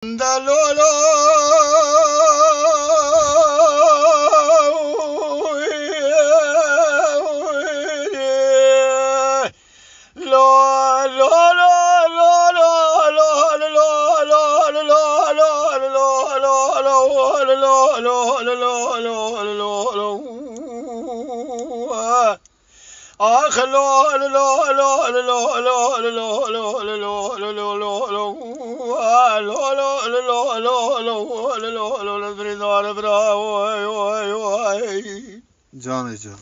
لا لا لا آخ لا لا لا لا لا لا لا لا لا جان جان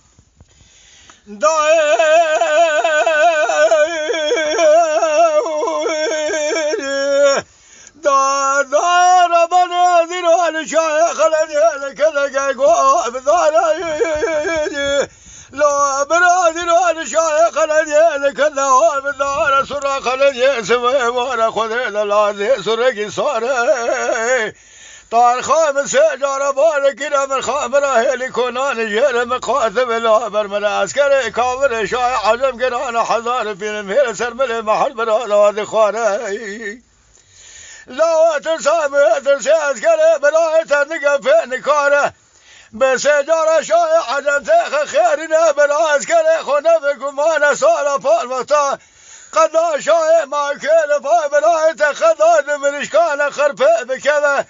لا برادر الشايخ الذي كذا بدار سرق الذي سوى وانا خذ لا سرق صار طار خامس جار بارك من خامره هلي كونان جيل مقاتب لا برمل عسكري كامل شاي عجم قران حزار في المهيل سرمل محل براد خواري لا تنسى تنسى عسكري برايت النقا في نكاره بس جار شاي عجم تاخ خيرنا بالعسكري خونا بكم انا صار فالمطا قد شاي ما كل برايت خذاد من اشكال خرفه بكذا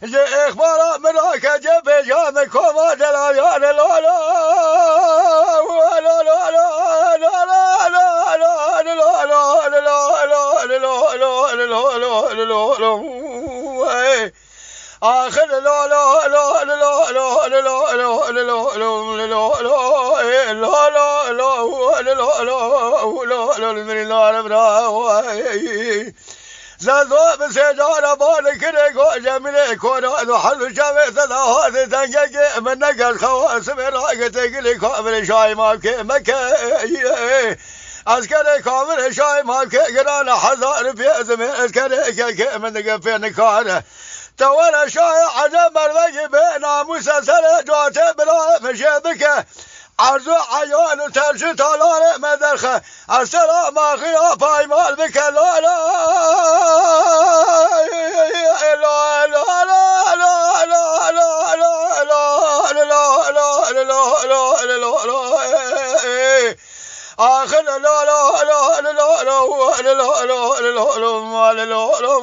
اخبار مراك جب جام كوما دلايان لا لا لا لا لا آخر لا لا لا لا لا لا لا لا لا زادو بسجارة بالك رجع جميل كونا حلو شافي ثلاثة تنجي من نقل خواص براقة تقلي كامل شاي ماك مكة عسكري كامل شاي ماك قرانا حزار في زمين عسكري من نقل في نكارة تولا شاي عجب مرضي بين مسلسل جواتي بلا مشابكة عرضو عيان وترشي طلال مدرخة السلام أخي باي مال بك لا لا لا لا آخر لا لا لا لا لا لا لا لا لا